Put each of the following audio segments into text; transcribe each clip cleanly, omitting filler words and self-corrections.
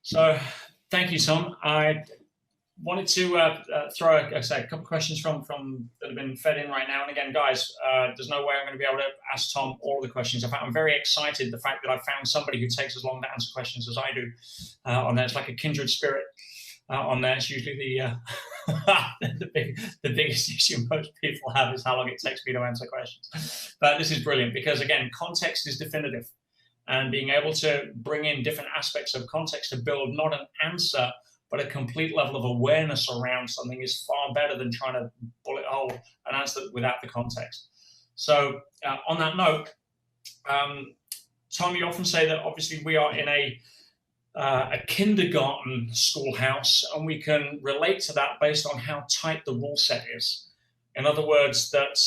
So thank you, Tom. I wanted to throw a couple of questions from that have been fed in right now. And again, guys, there's no way I'm going to be able to ask Tom all of the questions. In fact, I'm very excited the fact that I've found somebody who takes as long to answer questions as I do on there. It's like a kindred spirit on there. It's usually the biggest issue most people have is how long it takes me to answer questions. But this is brilliant because, again, context is definitive. And being able to bring in different aspects of context to build not an answer, but a complete level of awareness around something is far better than trying to bullet hole an answer without the context. So on that note, Tom, you often say that obviously we are in a kindergarten schoolhouse, and we can relate to that based on how tight the rule set is. In other words, that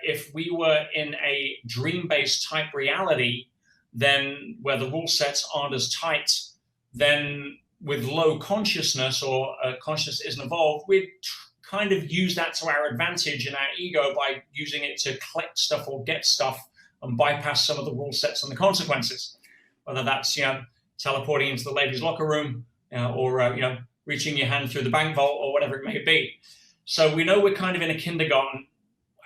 if we were in a dream-based type reality, then where the rule sets aren't as tight, then with low consciousness or consciousness isn't evolved, we'd kind of use that to our advantage in our ego by using it to collect stuff or get stuff and bypass some of the rule sets and the consequences. Whether that's teleporting into the ladies' locker room or reaching your hand through the bank vault or whatever it may be. So we know we're kind of in a kindergarten.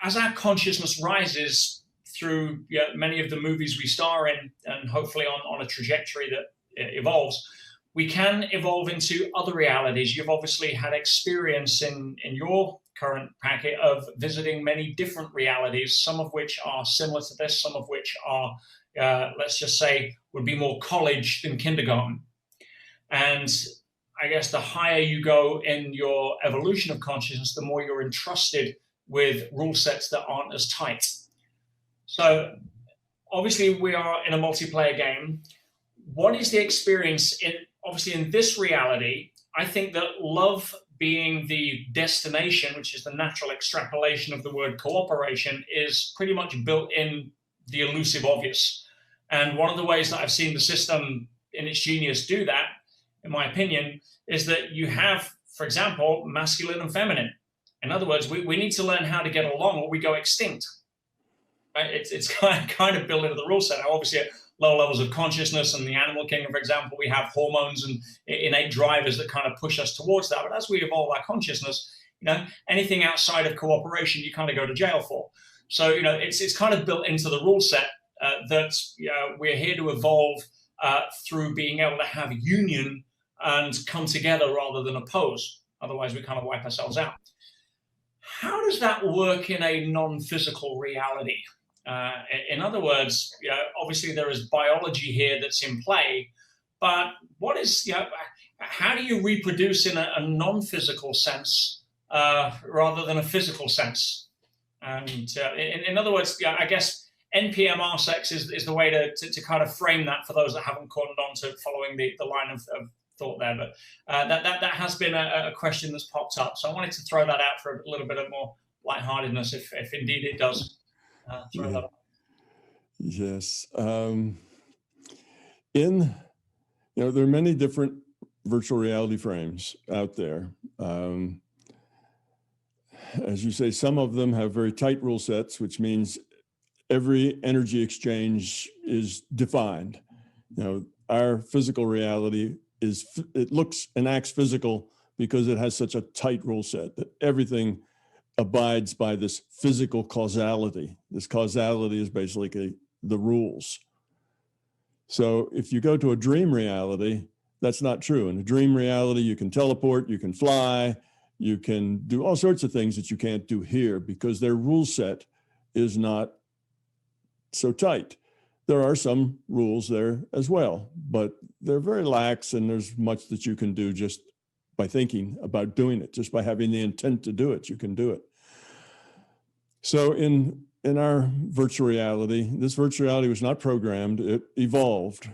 As our consciousness rises through many of the movies we star in, and hopefully on a trajectory that evolves, we can evolve into other realities. You've obviously had experience in your current packet of visiting many different realities, some of which are similar to this, some of which are, let's just say, would be more college than kindergarten. And I guess the higher you go in your evolution of consciousness, the more you're entrusted with rule sets that aren't as tight. So obviously we are in a multiplayer game. What is the experience obviously in this reality? I think that love being the destination, which is the natural extrapolation of the word cooperation, is pretty much built in the elusive obvious. And one of the ways that I've seen the system in its genius do that, in my opinion, is that you have, for example, masculine and feminine. In other words, we need to learn how to get along or we go extinct. It's kind of built into the rule set. Now, obviously, at low levels of consciousness and the animal kingdom, for example, we have hormones and innate drivers that kind of push us towards that. But as we evolve our consciousness, anything outside of cooperation, you kind of go to jail for. So, it's kind of built into the rule set that we're here to evolve through being able to have union and come together rather than oppose. Otherwise, we kind of wipe ourselves out. How does that work in a non-physical reality? In other words, obviously there is biology here that's in play, but how do you reproduce in a non-physical sense rather than a physical sense? And in other words, I guess NPMR sex is the way to kind of frame that for those that haven't caught on to following the line of thought there. But that has been a question that's popped up. So I wanted to throw that out for a little bit of more lightheartedness, if indeed it does. Throw that up. Yes. There are many different virtual reality frames out there. As you say, some of them have very tight rule sets, which means every energy exchange is defined. Our physical reality it looks and acts physical because it has such a tight rule set that everything abides by this physical causality. This causality is basically the rules. So if you go to a dream reality, that's not true. In a dream reality, you can teleport, you can fly, you can do all sorts of things that you can't do here because their rule set is not so tight. There are some rules there as well, but they're very lax, and there's much that you can do just by thinking about doing it, just by having the intent to do it, you can do it. So in our virtual reality, this virtual reality was not programmed, it evolved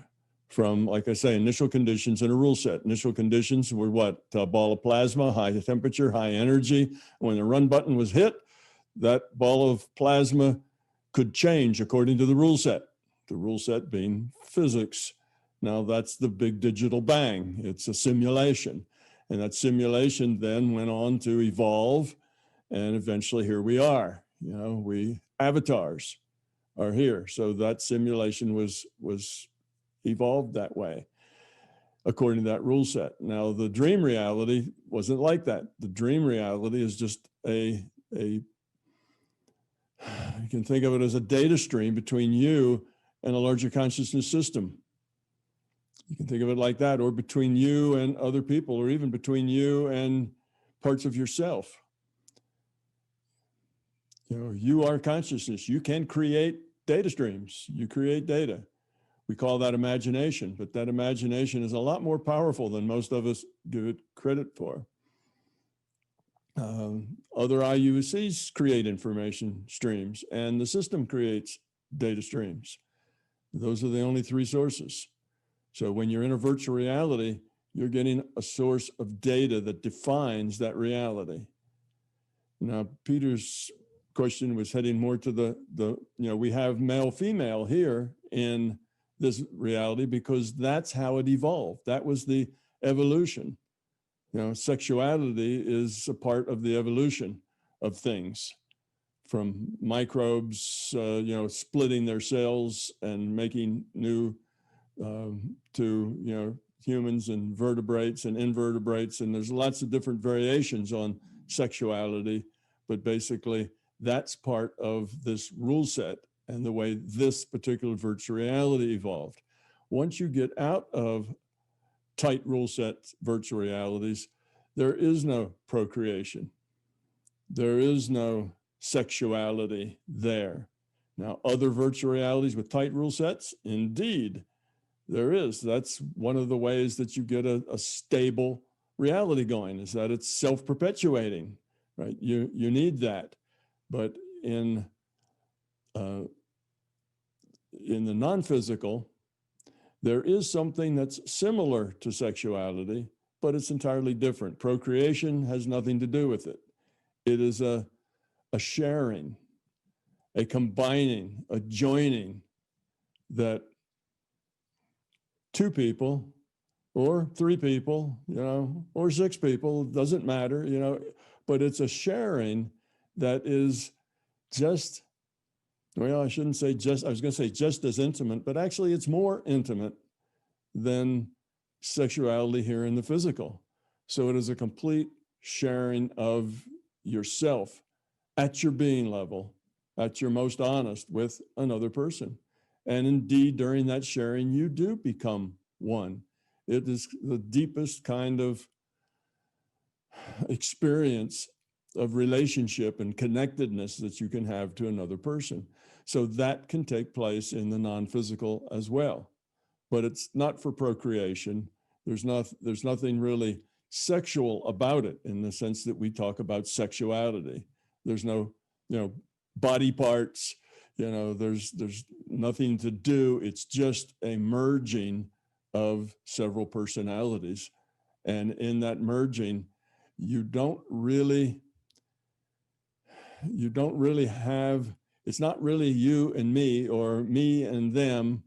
from, like I say, initial conditions and a rule set. Initial conditions were what? A ball of plasma, high temperature, high energy. When the run button was hit, that ball of plasma could change according to the rule set. The rule set being physics. Now that's the big digital bang. It's a simulation. And that simulation then went on to evolve. And eventually here we are. We avatars are here. So that simulation was evolved that way. according to that rule set. Now, the dream reality wasn't like that. The dream reality is just you can think of it as a data stream between you and a larger consciousness system. You can think of it like that, or between you and other people, or even between you and parts of yourself. You know, you are consciousness. You can create data streams. You create data. We call that imagination, but that imagination is a lot more powerful than most of us give it credit for. Other IUCs create information streams, and the system creates data streams. Those are the only three sources. So when you're in a virtual reality, you're getting a source of data that defines that reality. Now, Peter's question was heading more to we have male, female here in this reality because that's how it evolved. That was the evolution. You know, sexuality is a part of the evolution of things, from microbes, splitting their cells and making new to humans and vertebrates and invertebrates, and there's lots of different variations on sexuality, but basically that's part of this rule set and the way this particular virtual reality evolved. Once you get out of tight rule set virtual realities, there is no procreation. There is no sexuality there. Now, other virtual realities with tight rule sets, indeed, there is. That's one of the ways that you get a stable reality going, is that it's self-perpetuating, right? You need that. But in the non-physical, there is something that's similar to sexuality, but it's entirely different. Procreation has nothing to do with it. It is a sharing, a combining, a joining that two people or three people, or six people, doesn't matter, but it's a sharing that is just, I shouldn't say just, I was going to say just as intimate, but actually it's more intimate than sexuality here in the physical. So it is a complete sharing of yourself at your being level, at your most honest with another person. And indeed, during that sharing, you do become one. It is the deepest kind of experience of relationship and connectedness that you can have to another person. So that can take place in the non-physical as well. But it's not for procreation. There's nothing really sexual about it in the sense that we talk about sexuality. There's no, body parts, there's nothing to do. It's just a merging of several personalities. And in that merging, you don't really have, it's not really you and me, or me and them,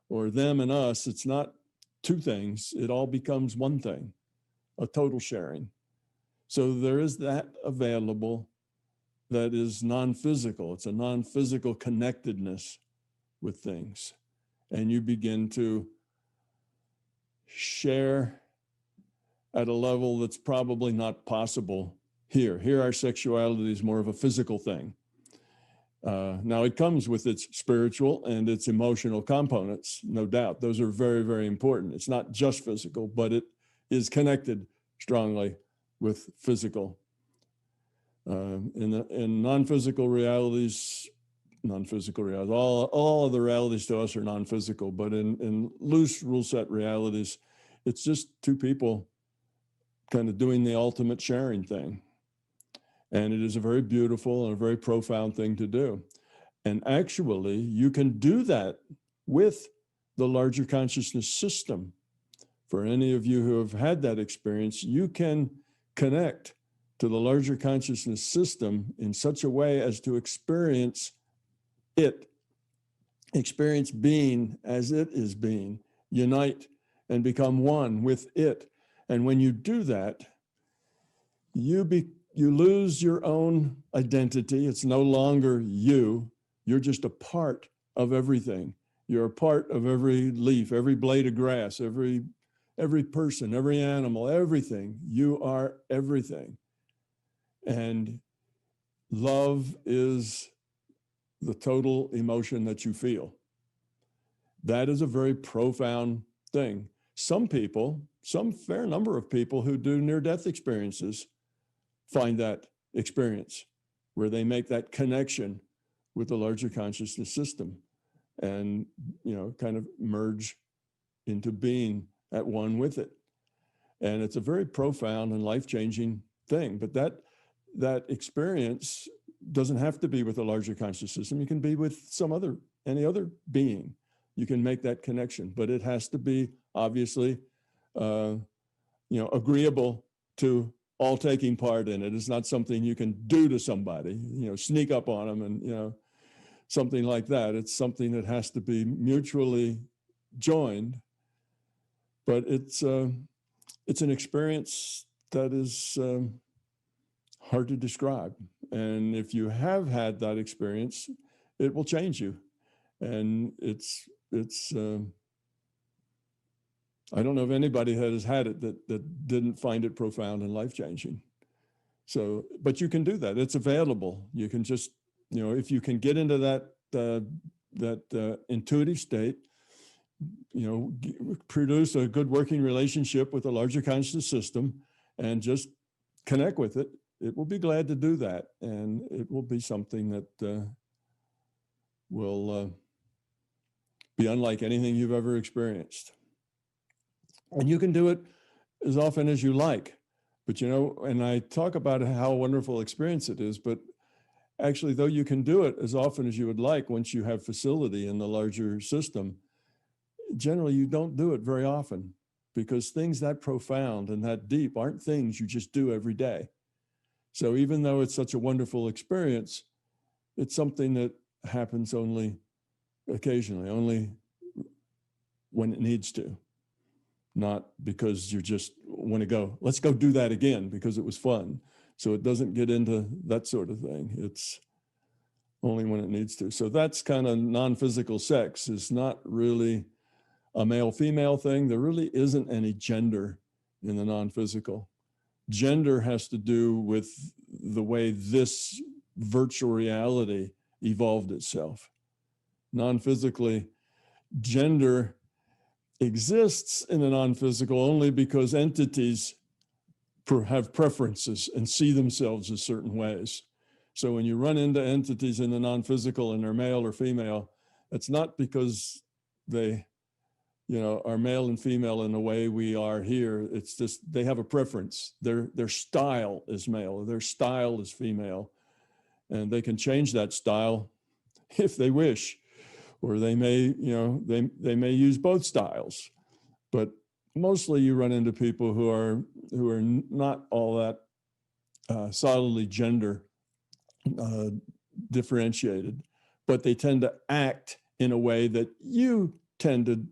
or them and us. It's not two things. It all becomes one thing, a total sharing. So there is that available that is non-physical. It's a non-physical connectedness with things. And you begin to share at a level that's probably not possible here. Here, our sexuality is more of a physical thing. Now, it comes with its spiritual and its emotional components, no doubt. Those are very, very important. It's not just physical, but it is connected strongly with physical. In non-physical realities, all of the realities to us are non-physical, but in loose rule set realities, it's just two people kind of doing the ultimate sharing thing. And it is a very beautiful and a very profound thing to do. And actually, you can do that with the larger consciousness system. For any of you who have had that experience, you can connect to the larger consciousness system in such a way as to experience being as it is being, unite and become one with it. And when you do that, you lose your own identity. It's no longer you. You're just a part of everything. You're a part of every leaf, every blade of grass, every every person, every animal, everything. You are everything. And love is the total emotion that you feel. That is a very profound thing. Some people, some fair number of people who do near-death experiences find that experience where they make that connection with the larger consciousness system and, kind of merge into being at one with it. And it's a very profound and life-changing thing. But that experience doesn't have to be with a larger conscious system. You can be with any other being. You can make that connection, but it has to be obviously, agreeable to all taking part in it. It's not something you can do to somebody, sneak up on them and, something like that. It's something that has to be mutually joined, but it's an experience that is hard to describe. And if you have had that experience, it will change you. And it's I don't know of anybody that has had it that didn't find it profound and life-changing. So, but you can do that. It's available. You can just, if you can get into that intuitive state, produce a good working relationship with a larger conscious system and just connect with it, it will be glad to do that. And it will be something that will be unlike anything you've ever experienced. And you can do it as often as you like. But, and I talk about how wonderful experience it is, but actually, though you can do it as often as you would like once you have facility in the larger system, generally you don't do it very often because things that profound and that deep aren't things you just do every day. So even though it's such a wonderful experience, it's something that happens only occasionally, only when it needs to. Not because you just want to go, let's go do that again because it was fun. So it doesn't get into that sort of thing. It's only when it needs to. So that's kind of non-physical sex. Is not really a male-female thing. There really isn't any gender in the non-physical. Gender has to do with the way this virtual reality evolved itself. Non-physically, gender exists in the non-physical only because entities have preferences and see themselves as certain ways. So when you run into entities in the non-physical and they're male or female, it's not because they, are male and female in the way we are here. It's just they have a preference. Their style is male, or their style is female, and they can change that style if they wish. Or they may, they may use both styles, but mostly you run into people who are not all that solidly gender differentiated, but they tend to act in a way that you tend to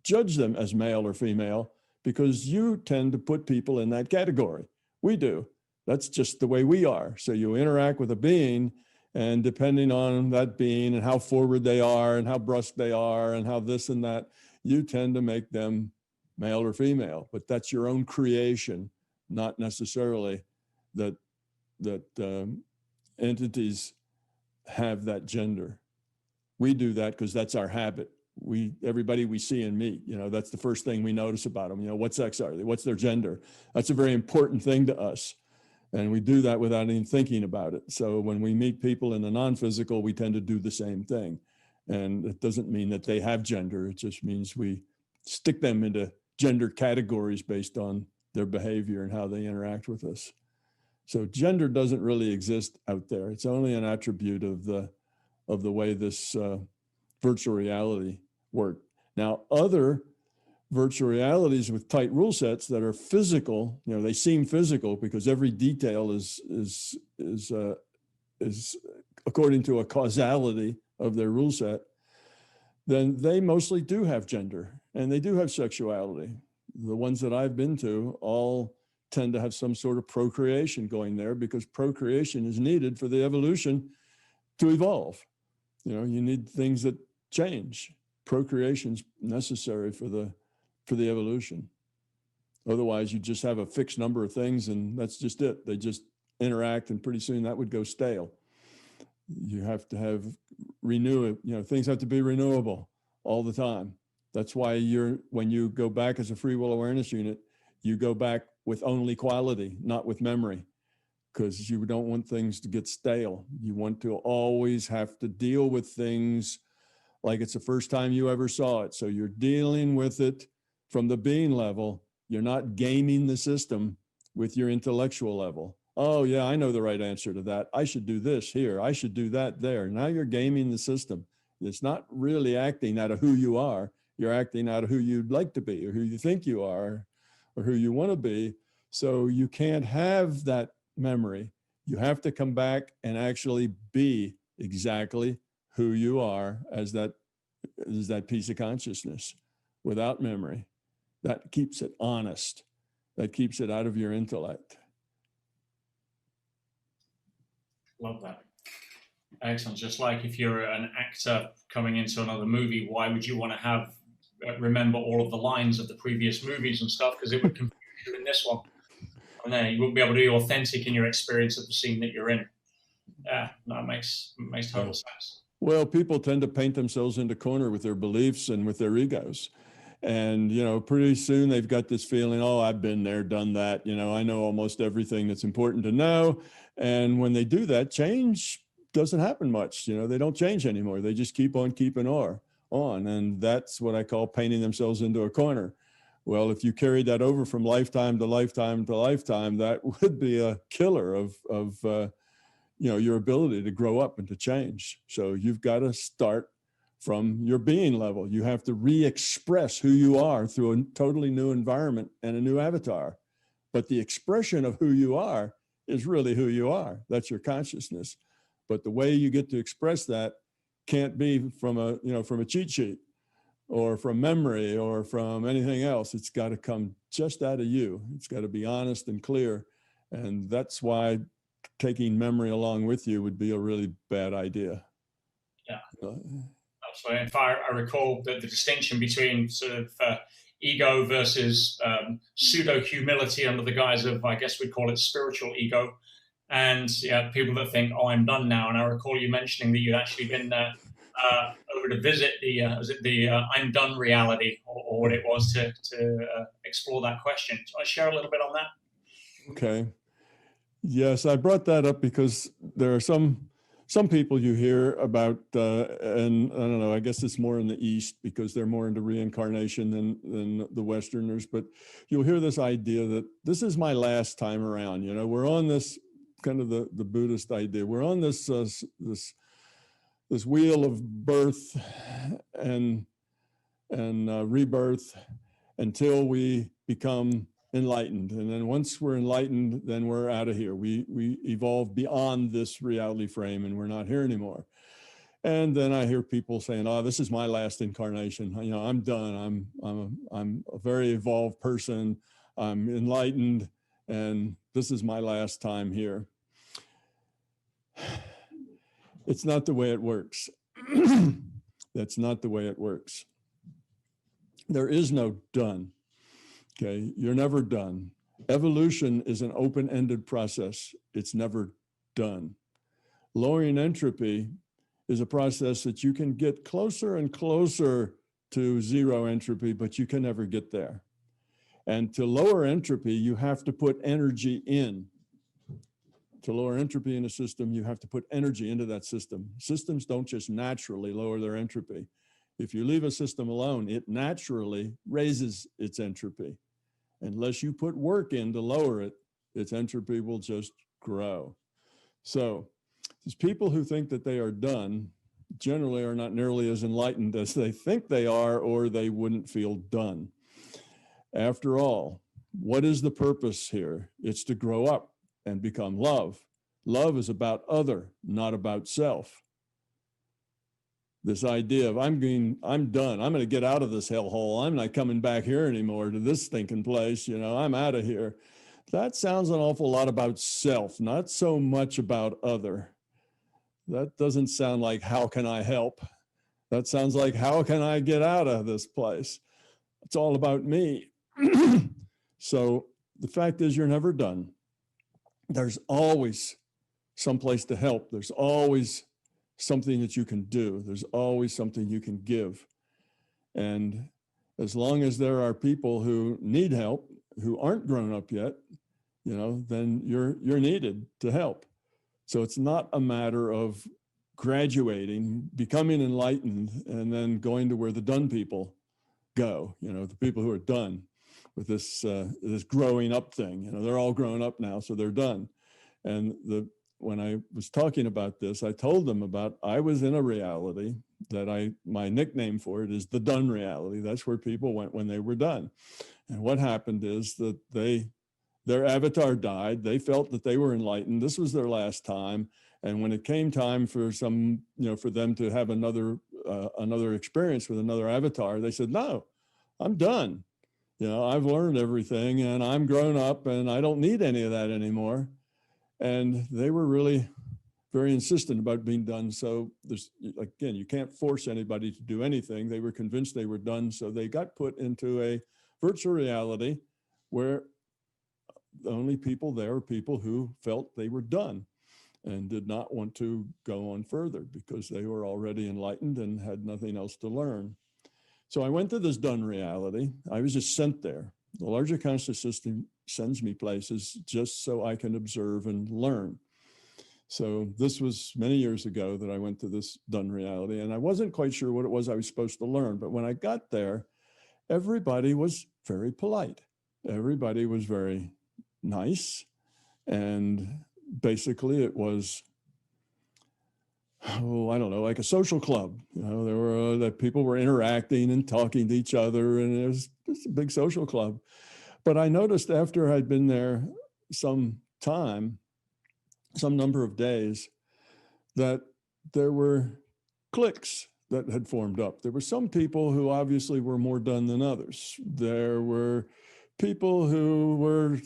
judge them as male or female because you tend to put people in that category. We do. That's just the way we are. So you interact with a being, and depending on that being and how forward they are and how brusque they are and how this and that, you tend to make them male or female. But that's your own creation, not necessarily that entities have that gender. We do that because that's our habit. Everybody we see and meet, that's the first thing we notice about them. What sex are they? What's their gender? That's a very important thing to us. And we do that without even thinking about it. So when we meet people in the non-physical, we tend to do the same thing. And it doesn't mean that they have gender. It just means we stick them into gender categories based on their behavior and how they interact with us. So gender doesn't really exist out there. It's only an attribute of the way this virtual reality works. Now, other virtual realities with tight rule sets that are physical, they seem physical because every detail is according to a causality of their rule set, then they mostly do have gender and they do have sexuality. The ones that I've been to all tend to have some sort of procreation going there because procreation is needed for the evolution to evolve. You need things that change. Procreation is necessary for the evolution. Otherwise, you just have a fixed number of things and that's just it. They just interact and pretty soon that would go stale. You have to have things have to be renewable all the time. That's why when you go back as a free will awareness unit, you go back with only quality, not with memory, because you don't want things to get stale. You want to always have to deal with things like it's the first time you ever saw it. So you're dealing with it from the being level. You're not gaming the system with your intellectual level. Oh yeah, I know the right answer to that. I should do this here. I should do that there. Now you're gaming the system. It's not really acting out of who you are. You're acting out of who you'd like to be or who you think you are or who you want to be. So you can't have that memory. You have to come back and actually be exactly who you are as that piece of consciousness without memory. That keeps it honest. That keeps it out of your intellect. Love that. Excellent. Just like if you're an actor coming into another movie, why would you want to remember all of the lines of the previous movies and stuff? Because it would confuse you in this one. And then you wouldn't be able to be authentic in your experience of the scene that you're in. Yeah, that makes total sense. Well, people tend to paint themselves into corner with their beliefs and with their egos. And, pretty soon they've got this feeling, oh, I've been there, done that. I know almost everything that's important to know. And when they do that, change doesn't happen much. They don't change anymore. They just keep on keeping on. And that's what I call painting themselves into a corner. Well, if you carried that over from lifetime to lifetime to lifetime, that would be a killer of your ability to grow up and to change. So you've got to start from your being level. You have to re-express who you are through a totally new environment and a new avatar. But the expression of who you are is really who you are. That's your consciousness. But the way you get to express that can't be from a cheat sheet or from memory or from anything else. It's got to come just out of you. It's got to be honest and clear. And that's why taking memory along with you would be a really bad idea. Yeah. So if I recall the distinction between sort of ego versus pseudo-humility under the guise of, I guess we'd call it spiritual ego, and people that think, oh, I'm done now. And I recall you mentioning that you'd actually been over to visit the I'm done reality or what it was to explore that question. Do you want to share a little bit on that? Okay. Yes, I brought that up because there are some people you hear about, and I don't know, I guess it's more in the East because they're more into reincarnation than the Westerners, but you'll hear this idea that this is my last time around. We're on this kind of the Buddhist idea. We're on this wheel of birth and rebirth until we become enlightened. And then once we're enlightened, then we're out of here. We evolve beyond this reality frame and we're not here anymore. And then I hear people saying, oh, this is my last incarnation. I'm done. I'm a very evolved person. I'm enlightened and this is my last time here. It's not the way it works. That's not the way it works. There is no done. Okay, you're never done. Evolution is an open-ended process. It's never done. Lowering entropy is a process that you can get closer and closer to zero entropy, but you can never get there. And to lower entropy, you have to put energy in. To lower entropy in a system, you have to put energy into that system. Systems don't just naturally lower their entropy. If you leave a system alone, it naturally raises its entropy. Unless you put work in to lower it, its entropy will just grow. So these people who think that they are done generally are not nearly as enlightened as they think they are, or they wouldn't feel done. After all, what is the purpose here? It's to grow up and become love. Love is about other, not about self. This idea of I'm done, I'm going to get out of this hellhole. I'm not coming back here anymore to this stinking place. I'm out of here. That sounds an awful lot about self, not so much about other. That doesn't sound like how can I help? That sounds like how can I get out of this place? It's all about me. So the fact is, you're never done. There's always someplace to help. There's always something that you can do. There's always something you can give. And as long as there are people who need help, who aren't grown up yet, then you're needed to help. So it's not a matter of graduating, becoming enlightened, and then going to where the done people go, the people who are done with this growing up thing. They're all grown up now, so they're done. And when I was talking about this, I told them I was in a reality that my nickname for it is the done reality. That's where people went when they were done. And what happened is that their avatar died. They felt that they were enlightened. This was their last time. And when it came time for for them to have another experience with another avatar, they said, "No, I'm done. I've learned everything and I'm grown up and I don't need any of that anymore." And they were really very insistent about being done. So again, you can't force anybody to do anything. They were convinced they were done. So they got put into a virtual reality where the only people there were people who felt they were done and did not want to go on further because they were already enlightened and had nothing else to learn. So I went to this done reality. I was just sent there. The larger conscious system sends me places just so I can observe and learn. So this was many years ago that I went to this done reality, and I wasn't quite sure what it was I was supposed to learn. But when I got there, everybody was very polite. Everybody was very nice. And basically it was, I don't know, like a social club. There were that people were interacting and talking to each other, and it was just a big social club. But I noticed after I'd been there some number of days, that there were cliques that had formed up. There were some people who obviously were more done than others. There were people who were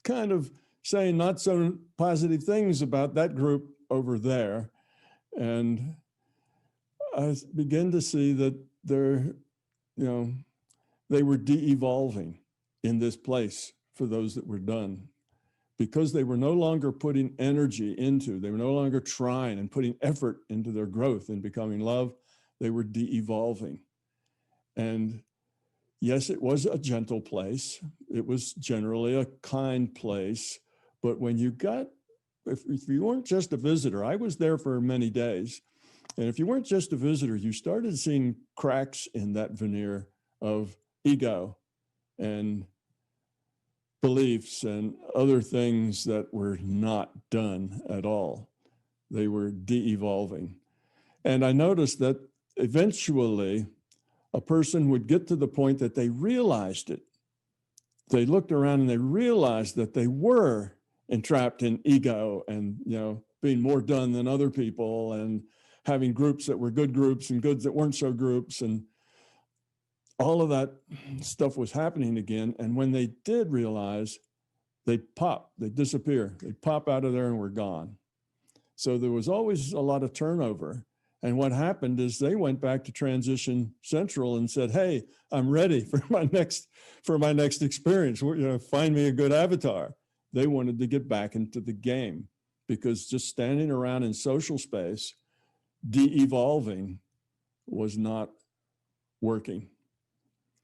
kind of saying not so positive things about that group over there. And I began to see that they were de-evolving in this place for those that were done, because they were no longer putting energy they were no longer trying and putting effort into their growth and becoming love. They were de-evolving. And yes, it was a gentle place. It was generally a kind place. But when if you weren't just a visitor, I was there for many days. And if you weren't just a visitor, you started seeing cracks in that veneer of ego and beliefs and other things that were not done at all. They were de-evolving. And I noticed that eventually a person would get to the point that they realized it. They looked around and they realized that they were entrapped in ego and, being more done than other people and having groups that were good groups and goods that weren't so groups. And all of that stuff was happening again. And when they did realize, they disappear. They pop out of there and were gone. So there was always a lot of turnover. And what happened is they went back to Transition Central and said, "Hey, I'm ready for my next experience. Find me a good avatar." They wanted to get back into the game, because just standing around in social space, de-evolving, was not working.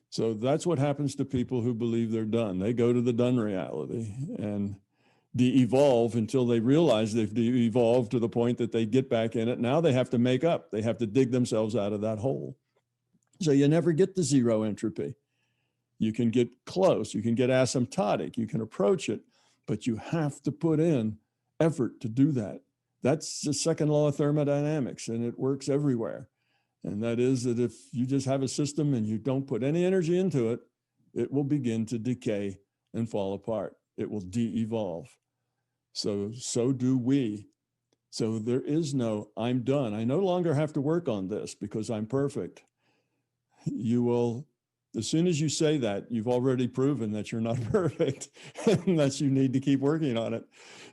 So that's what happens to people who believe they're done. They go to the done reality and de-evolve until they realize they've de-evolved to the point that they get back in it. Now they have to make up. They have to dig themselves out of that hole. So you never get to zero entropy. You can get close. You can get asymptotic. You can approach it, but you have to put in effort to do that. That's the second law of thermodynamics, and it works everywhere. And that is that if you just have a system and you don't put any energy into it, it will begin to decay and fall apart. It will de-evolve. So do we. So there is no, I'm done. I no longer have to work on this because I'm perfect. You will, as soon as you say that, you've already proven that you're not perfect and that you need to keep working on it.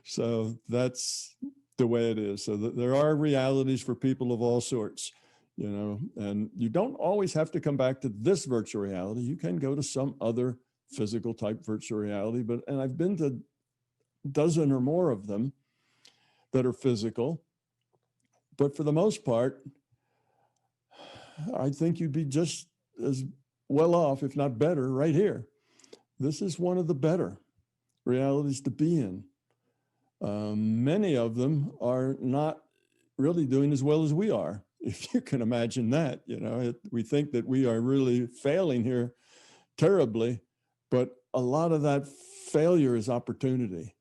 So that's the way it is. So there are realities for people of all sorts. And you don't always have to come back to this virtual reality. You can go to some other physical type virtual reality, and I've been to a dozen or more of them that are physical. But for the most part, I think you'd be just as well off, if not better, right here. This is one of the better realities to be in. Many of them are not really doing as well as we are, if you can imagine that. We think that we are really failing here terribly, but a lot of that failure is opportunity.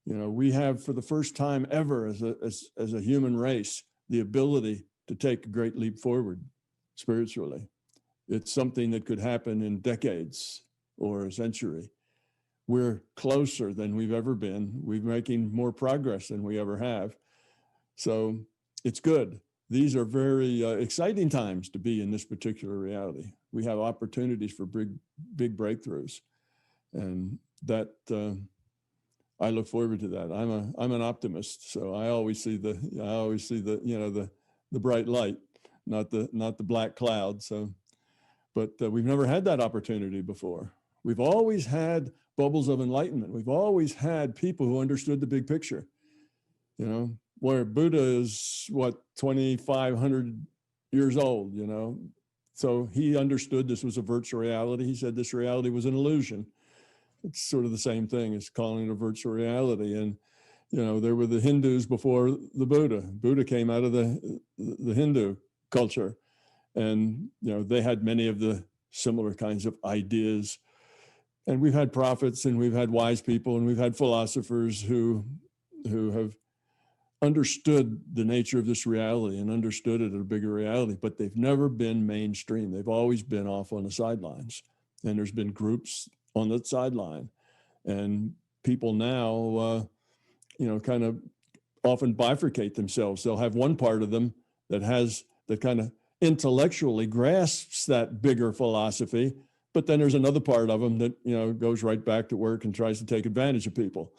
We have, for the first time ever as a human race, the ability to take a great leap forward spiritually. It's something that could happen in decades or a century. We're closer than we've ever been. We're making more progress than we ever have. So it's good. These are very exciting times to be in this particular reality. We have opportunities for big breakthroughs, and that I look forward to that. I'm an optimist, so I always see the bright light, not the black cloud. So, but we've never had that opportunity before. We've always had bubbles of enlightenment. We've always had people who understood the big picture. Where Buddha is 2,500 years old. So he understood this was a virtual reality. He said this reality was an illusion. It's sort of the same thing as calling it a virtual reality. And there were the Hindus before the Buddha. Buddha came out of the Hindu culture, and they had many of the similar kinds of ideas. And we've had prophets, and we've had wise people, and we've had philosophers who have understood the nature of this reality and understood it as a bigger reality, but they've never been mainstream. They've always been off on the sidelines, and there's been groups on the sideline, and people now, kind of often bifurcate themselves. They'll have one part of them that kind of intellectually grasps that bigger philosophy, but then there's another part of them that, goes right back to work and tries to take advantage of people.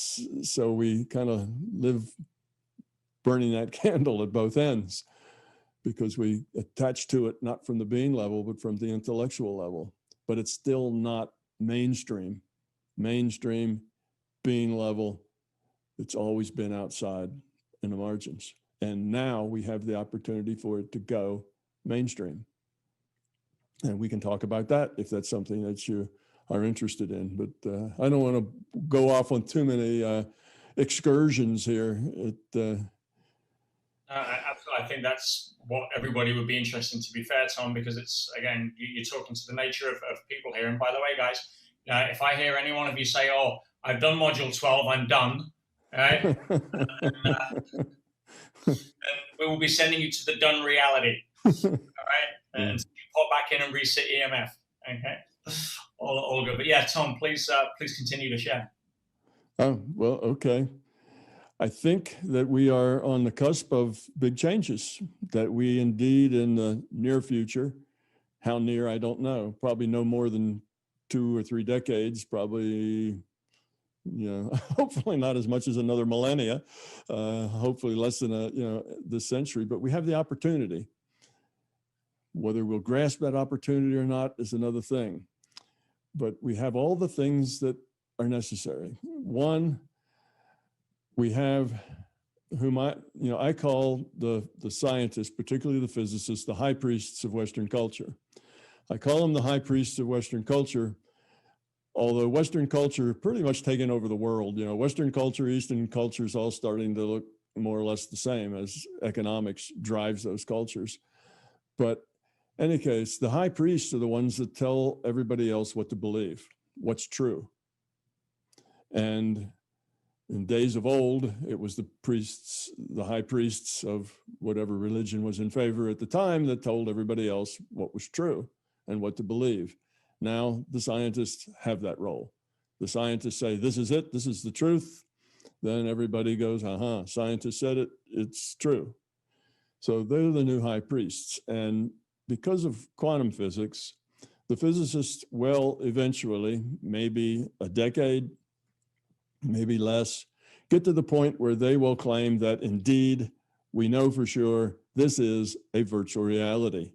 So we kind of live burning that candle at both ends, because we attach to it, not from the being level, but from the intellectual level. But it's still not mainstream. Mainstream being level, it's always been outside in the margins. And now we have the opportunity for it to go mainstream. And we can talk about that if that's something that you are interested in. But I don't want to go off on too many excursions here. Absolutely. I think that's what everybody would be interested in, to be fair, Tom, because it's, again, you're talking to the nature of people here. And by the way, guys, if I hear any one of you say, "Oh, I've done module 12, I'm done," right? And we will be sending you to the done reality. All right? And you pop back in and reset EMF. Okay. All good. But yeah, Tom, please continue to share. Oh, well, okay. I think that we are on the cusp of big changes, that we indeed in the near future, how near, I don't know, probably no more than 2 or 3 decades, probably, hopefully not as much as another millennia, hopefully less than this century, but we have the opportunity. Whether we'll grasp that opportunity or not is another thing. But we have all the things that are necessary. One, we have whom I call the scientists, particularly the physicists, the high priests of Western culture. I call them the high priests of Western culture, although Western culture pretty much taken over the world. Western culture, Eastern culture is all starting to look more or less the same as economics drives those cultures. But in any case, the high priests are the ones that tell everybody else what to believe, what's true. And in days of old, it was the high priests of whatever religion was in favor at the time that told everybody else what was true and what to believe. Now the scientists have that role. The scientists say, this is it, this is the truth. Then everybody goes, scientists said it, it's true. So they're the new high priests. And because of quantum physics, the physicists will eventually, maybe a decade, maybe less, get to the point where they will claim that indeed, we know for sure this is a virtual reality,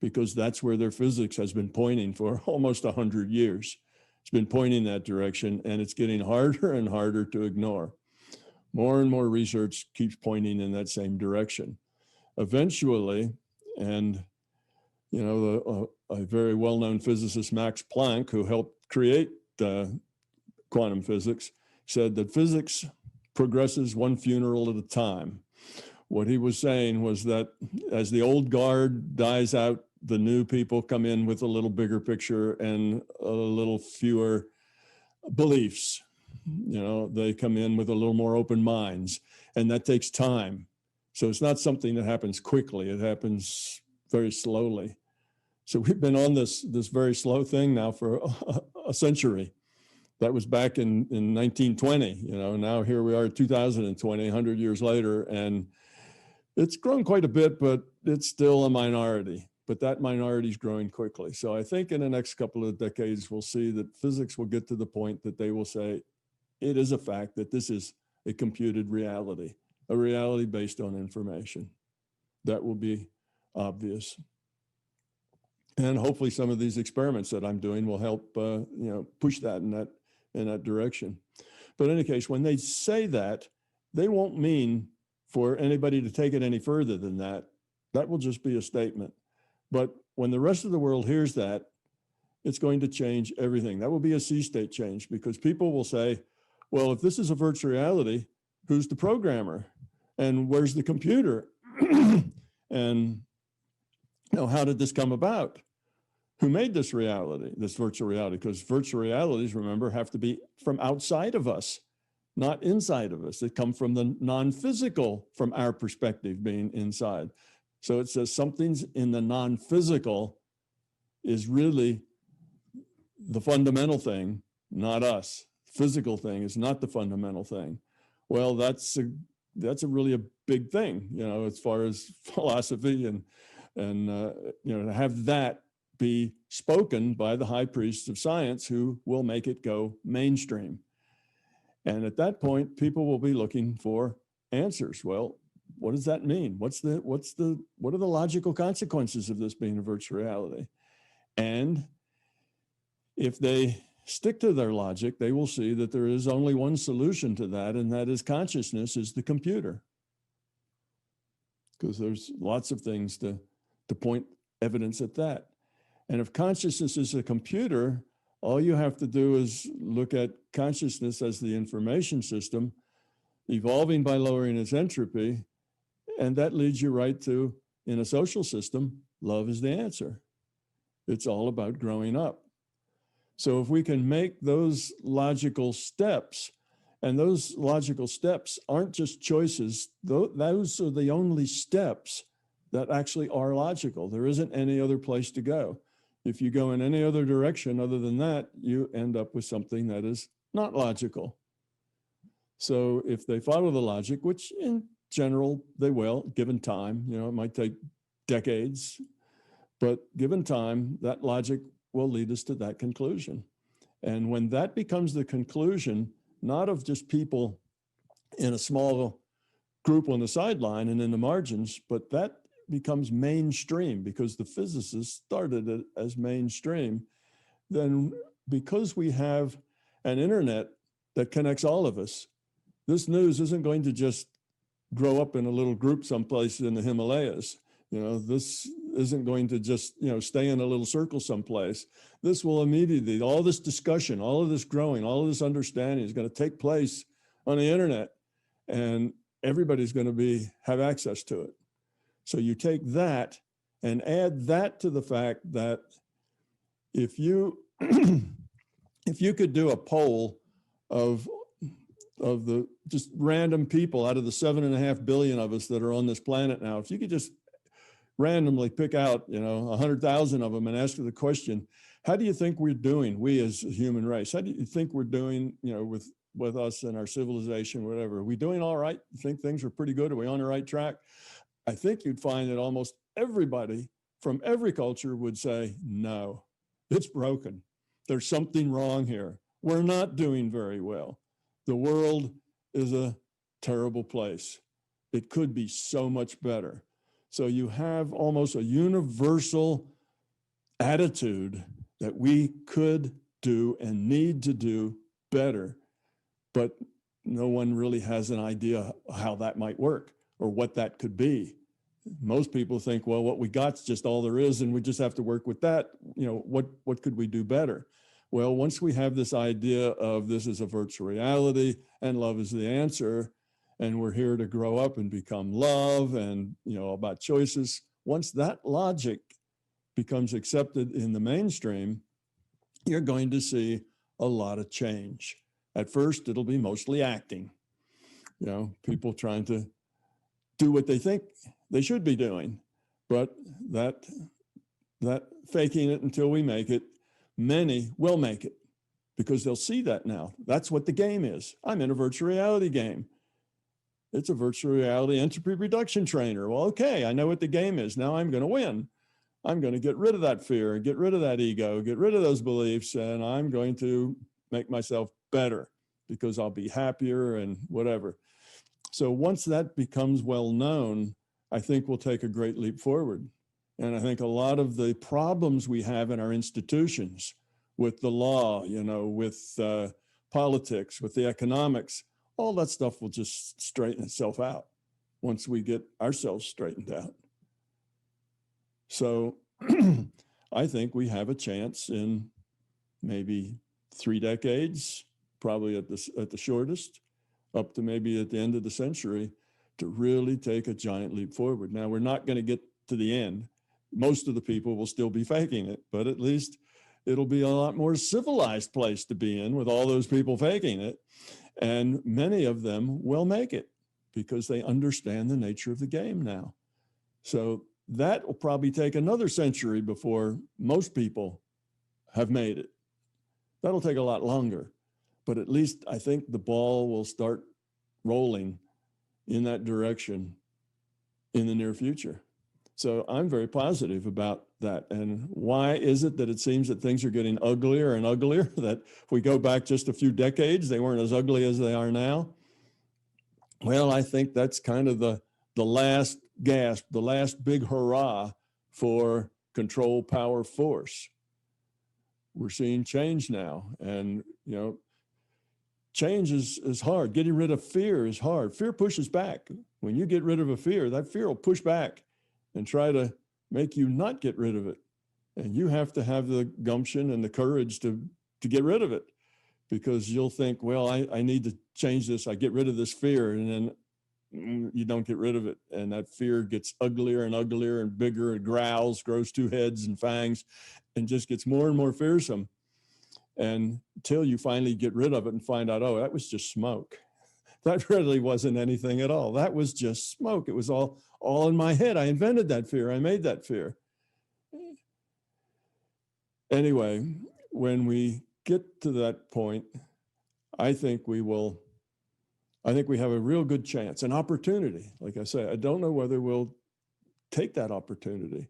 because that's where their physics has been pointing for almost 100 years. It's been pointing that direction, and it's getting harder and harder to ignore. More and more research keeps pointing in that same direction. Eventually, and you know, a very well-known physicist, Max Planck, who helped create quantum physics, said that physics progresses one funeral at a time. What he was saying was that as the old guard dies out, the new people come in with a little bigger picture and a little fewer beliefs. You know, they come in with a little more open minds, and that takes time. So it's not something that happens quickly. It happens very slowly. So we've been on this very slow thing now for a century. That was back in 1920, you know, now here we are 2020, 100 years later, and it's grown quite a bit, but it's still a minority. But that minority is growing quickly. So I think in the next couple of decades, we'll see that physics will get to the point that they will say, it is a fact that this is a computed reality, a reality based on information. That will be obvious. And hopefully some of these experiments that I'm doing will help, you know, push that in that direction. But in any case, when they say that, they won't mean for anybody to take it any further than that. That will just be a statement. But when the rest of the world hears that, it's going to change everything. That will be a sea state change, because people will say, well, if this is a virtual reality, who's the programmer? And where's the computer? And you know, how did this come about? Who made this reality, this virtual reality? Because virtual realities, remember, have to be from outside of us, not inside of us. They come from the non-physical, from our perspective, being inside. So it says something's in the non-physical is really the fundamental thing, not us. Physical thing is not the fundamental thing. Well, that's a really a big thing, you know, as far as philosophy and you know, to have that be spoken by the high priests of science who will make it go mainstream. And at that point, people will be looking for answers. Well, what does that mean? What are the logical consequences of this being a virtual reality? And if they stick to their logic, they will see that there is only one solution to that, and that is consciousness is the computer. Because there's lots of things to point evidence at that. And if consciousness is a computer, all you have to do is look at consciousness as the information system evolving by lowering its entropy, and that leads you right to, in a social system, love is the answer. It's all about growing up. So if we can make those logical steps, and those logical steps aren't just choices, those are the only steps that actually are logical. There isn't any other place to go. If you go in any other direction other than that, you end up with something that is not logical. So if they follow the logic, which in general they will, given time, you know, it might take decades, but given time, that logic will lead us to that conclusion. And when that becomes the conclusion, not of just people in a small group on the sideline and in the margins, but that becomes mainstream, because the physicists started it as mainstream, then because we have an internet that connects all of us, this news isn't going to just grow up in a little group someplace in the Himalayas. You know, this isn't going to just, you know, stay in a little circle someplace. This will immediately, all this discussion, all of this growing, all of this understanding is going to take place on the internet, and everybody's going to have access to it. So you take that and add that to the fact that if you if you could do a poll of the just random people out of the 7.5 billion of us that are on this planet now, if you could just randomly pick out, you know, 100,000 of them and ask the question, how do you think we're doing, we as a human race? How do you think we're doing, you know, with us and our civilization, whatever? Are we doing all right? You think things are pretty good? Are we on the right track? I think you'd find that almost everybody from every culture would say, no, it's broken. There's something wrong here. We're not doing very well. The world is a terrible place. It could be so much better. So you have almost a universal attitude that we could do and need to do better, but no one really has an idea how that might work or what that could be. Most people think, well, what we got's just all there is, and we just have to work with that. You know, what could we do better? Well, once we have this idea of this is a virtual reality and love is the answer, and we're here to grow up and become love and, you know, about choices, once that logic becomes accepted in the mainstream, you're going to see a lot of change. At first, it'll be mostly acting, you know, people trying to do what they think they should be doing, but that faking it until we make it, many will make it because they'll see that now. That's what the game is. I'm in a virtual reality game. It's a virtual reality entropy reduction trainer. Well, okay, I know what the game is. Now I'm going to win. I'm going to get rid of that fear, get rid of that ego, get rid of those beliefs, and I'm going to make myself better because I'll be happier and whatever. So once that becomes well known, I think we'll take a great leap forward. And I think a lot of the problems we have in our institutions with the law, you know, with politics, with the economics, all that stuff will just straighten itself out once we get ourselves straightened out. So I think we have a chance in maybe 3 decades, probably at the shortest, up to maybe at the end of the century, to really take a giant leap forward. Now, we're not going to get to the end. Most of the people will still be faking it, but at least it'll be a lot more civilized place to be in with all those people faking it. And many of them will make it because they understand the nature of the game now. So that will probably take another century before most people have made it. That'll take a lot longer, but at least I think the ball will start rolling in that direction in the near future. So I'm very positive about that. And why is it that it seems that things are getting uglier and uglier? That if we go back just a few decades, they weren't as ugly as they are now? Well, I think that's kind of the last gasp, the last big hurrah for control, power, force. We're seeing change now. And, you know, change is hard. Getting rid of fear is hard. Fear pushes back. When you get rid of a fear, that fear will push back and try to make you not get rid of it. And you have to have the gumption and the courage to get rid of it, because you'll think, well, I need to change this. I get rid of this fear, and then you don't get rid of it. And that fear gets uglier and uglier and bigger. It growls, grows 2 heads and fangs, and just gets more and more fearsome. And until you finally get rid of it and find out, oh, that was just smoke. That really wasn't anything at all. That was just smoke. It was all in my head. I invented that fear. I made that fear. Anyway, when we get to that point, I think we have a real good chance, an opportunity. Like I say, I don't know whether we'll take that opportunity.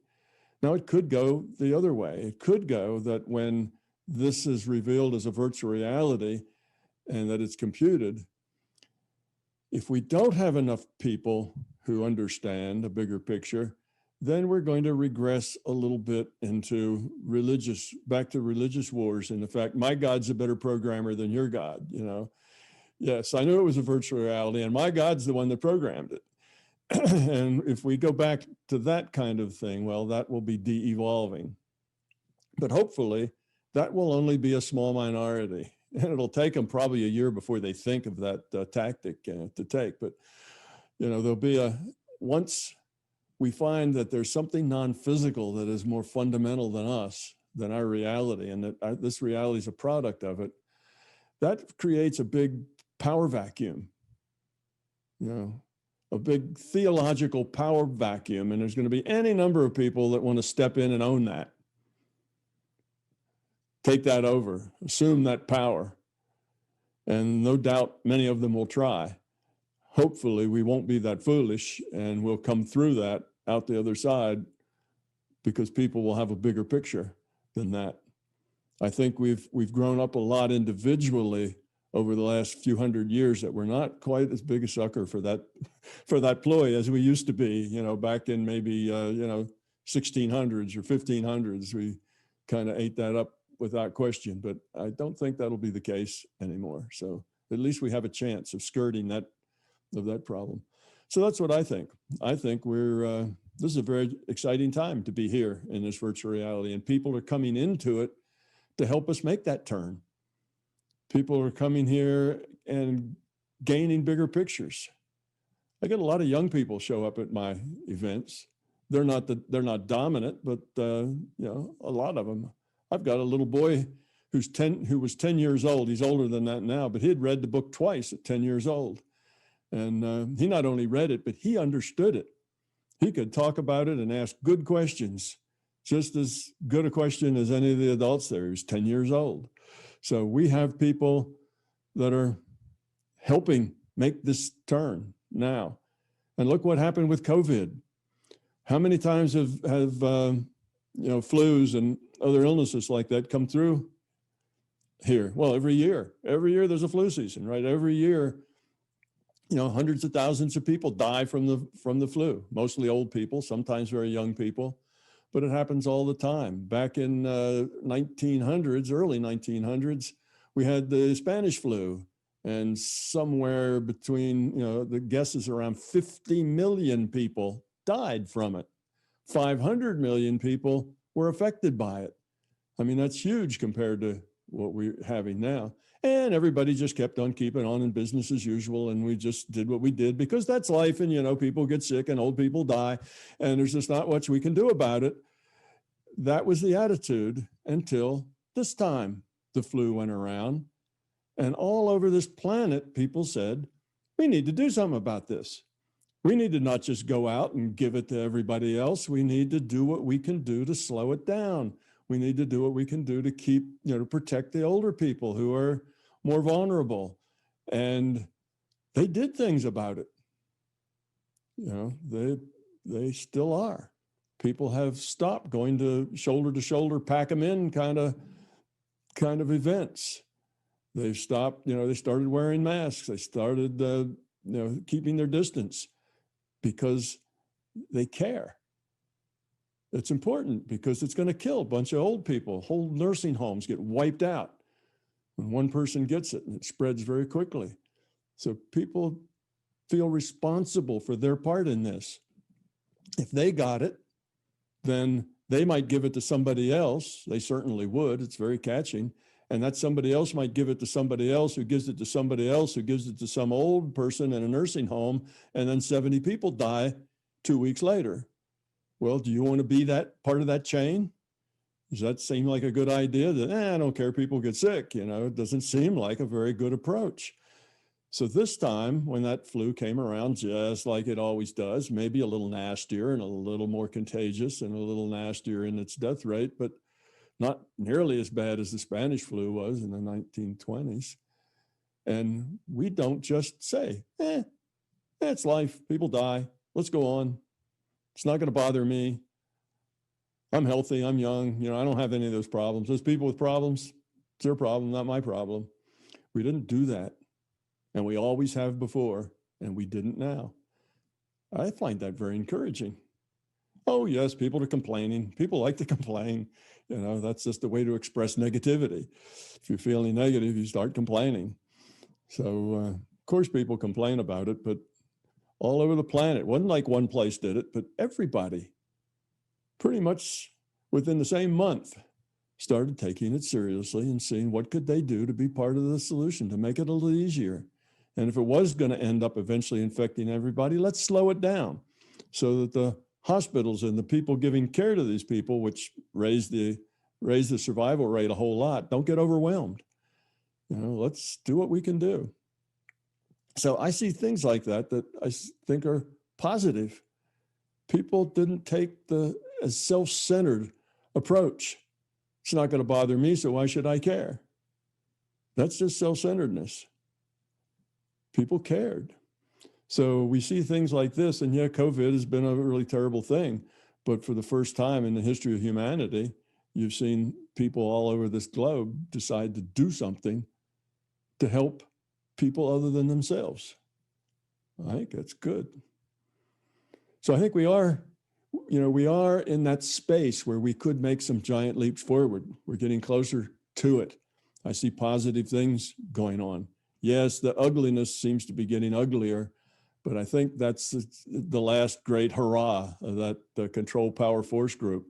Now, it could go the other way. It could go that when this is revealed as a virtual reality and that it's computed, if we don't have enough people who understand a bigger picture, then we're going to regress a little bit into back to religious wars. And in fact, my God's a better programmer than your God, you know. Yes, I knew it was a virtual reality, and my God's the one that programmed it. And if we go back to that kind of thing, well, that will be de-evolving. But hopefully, that will only be a small minority. And it'll take them probably a year before they think of that tactic to take. But, you know, there'll be once we find that there's something non-physical that is more fundamental than us, than our reality, and that this reality is a product of it, that creates a big power vacuum, you know, a big theological power vacuum. And there's going to be any number of people that want to step in and own that. Take that over, assume that power. And no doubt many of them will try. Hopefully we won't be that foolish, and we'll come through that out the other side, because people will have a bigger picture than that. I think we've grown up a lot individually over the last few hundred years that we're not quite as big a sucker for that ploy as we used to be, you know, back in maybe, 1600s or 1500s. kind of ate that up without question, but I don't think that'll be the case anymore. So at least we have a chance of skirting that problem. So that's what I think. I think this is a very exciting time to be here in this virtual reality, and people are coming into it to help us make that turn. People are coming here and gaining bigger pictures. I get a lot of young people show up at my events. They're not dominant, but you know, a lot of them. I've got a little boy who was 10 years old. He's older than that now, but he had read the book twice at 10 years old. And he not only read it, but he understood it. He could talk about it and ask good questions, just as good a question as any of the adults there. He was 10 years old. So we have people that are helping make this turn now. And look what happened with COVID. How many times have you know, flus and other illnesses like that come through here? Well, every year there's a flu season, right? Every year, you know, hundreds of thousands of people die from the flu, mostly old people, sometimes very young people, but it happens all the time. Back in 1900s, early 1900s, we had the Spanish flu, and somewhere between, you know, the guess is around 50 million people died from it. 500 million people were affected by it. I mean, that's huge compared to what we're having now. And everybody just kept on keeping on in business as usual. And we just did what we did because that's life. And, you know, people get sick and old people die, and there's just not much we can do about it. That was the attitude until this time the flu went around. And all over this planet, people said, we need to do something about this. We need to not just go out and give it to everybody else. We need to do what we can do to slow it down. We need to do what we can do to keep, you know, to protect the older people who are more vulnerable. And they did things about it. You know, they still are. People have stopped going to shoulder, pack them in kind of events. They've stopped, you know, they started wearing masks. They started, you know, keeping their distance because they care. It's important because it's going to kill a bunch of old people. Whole nursing homes get wiped out when one person gets it, and it spreads very quickly. So people feel responsible for their part in this. If they got it, then they might give it to somebody else. They certainly would. It's very catching. And that somebody else might give it to somebody else who gives it to somebody else who gives it to some old person in a nursing home, and then 70 people die 2 weeks later. Well, do you want to be that part of that chain? Does that seem like a good idea? That, I don't care, people get sick, you know, it doesn't seem like a very good approach. So this time, when that flu came around, just like it always does, maybe a little nastier and a little more contagious and a little nastier in its death rate, but not nearly as bad as the Spanish flu was in the 1920s. And we don't just say, it's life, people die, let's go on. It's not going to bother me. I'm healthy, I'm young, you know, I don't have any of those problems. Those people with problems, it's their problem, not my problem. We didn't do that. And we always have before, and we didn't now. I find that very encouraging. Oh, yes, people are complaining. People like to complain. You know, that's just a way to express negativity. If you're feeling negative, you start complaining. So, of course, people complain about it, but all over the planet, it wasn't like one place did it, but everybody, pretty much within the same month, started taking it seriously and seeing what could they do to be part of the solution, to make it a little easier. And if it was going to end up eventually infecting everybody, let's slow it down so that the hospitals and the people giving care to these people, which raise the survival rate a whole lot, don't get overwhelmed. You know, let's do what we can do. So I see things like that I think are positive. People didn't take a self-centered approach. It's not going to bother me, so why should I care? That's just self-centeredness. People cared. So we see things like this, and yeah, COVID has been a really terrible thing, but for the first time in the history of humanity, you've seen people all over this globe decide to do something to help people other than themselves. I think that's good. So I think we are we are in that space where we could make some giant leaps forward. We're getting closer to it. I see positive things going on. Yes, the ugliness seems to be getting uglier, but I think that's the last great hurrah of that control power force group.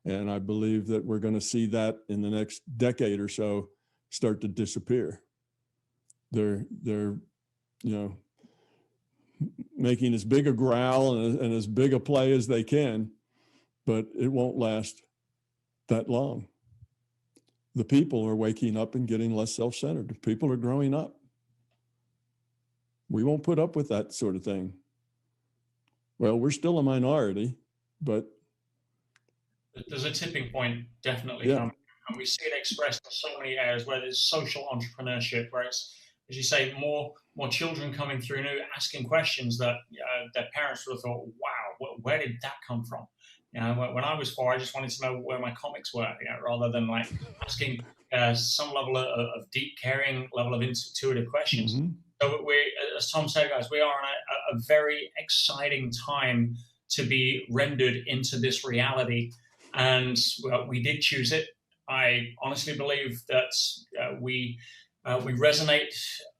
And I believe that we're going to see that in the next decade or so start to disappear. They're making as big a growl and as big a play as they can, but it won't last that long. The people are waking up and getting less self-centered. People are growing up. We won't put up with that sort of thing. Well, we're still a minority, but there's a tipping point definitely coming. And we see it expressed in so many areas where there's social entrepreneurship, where it's, as you say, more children coming through new, asking questions that their parents would have thought, wow, where did that come from? When I was 4, I just wanted to know where my comics were, rather than like asking some level of deep, caring level of intuitive questions. Mm-hmm. So as Tom said, guys, we are in a very exciting time to be rendered into this reality. And we did choose it. I honestly believe that we resonate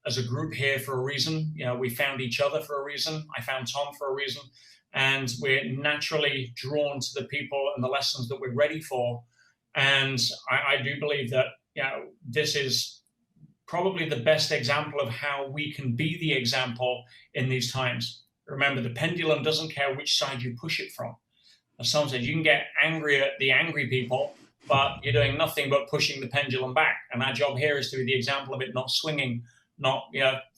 as a group here for a reason. We found each other for a reason. I found Tom for a reason. And we're naturally drawn to the people and the lessons that we're ready for. And I do believe that this is probably the best example of how we can be the example in these times. Remember, the pendulum doesn't care which side you push it from. As Tom said, you can get angry at the angry people, but you're doing nothing but pushing the pendulum back. And our job here is to be the example of it not swinging, not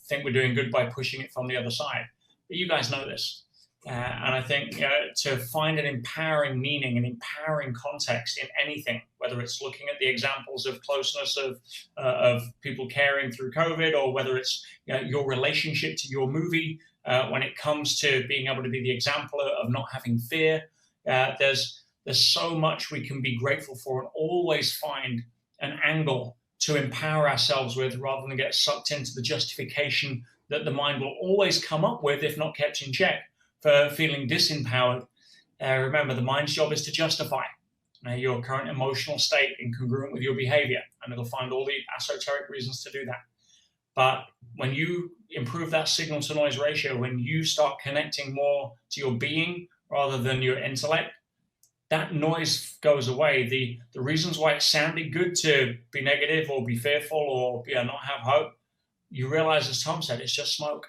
think we're doing good by pushing it from the other side. But you guys know this. And I think to find an empowering meaning, an empowering context in anything, whether it's looking at the examples of closeness of people caring through COVID, or whether it's your relationship to your movie, when it comes to being able to be the example of not having fear, there's so much we can be grateful for, and always find an angle to empower ourselves with, rather than get sucked into the justification that the mind will always come up with if not kept in check, for feeling disempowered. Remember, the mind's job is to justify your current emotional state incongruent with your behavior, and it'll find all the esoteric reasons to do that. But when you improve that signal to noise ratio, when you start connecting more to your being rather than your intellect, that noise goes away. The reasons why it sounded good to be negative or be fearful or not have hope, you realize, as Tom said, it's just smoke.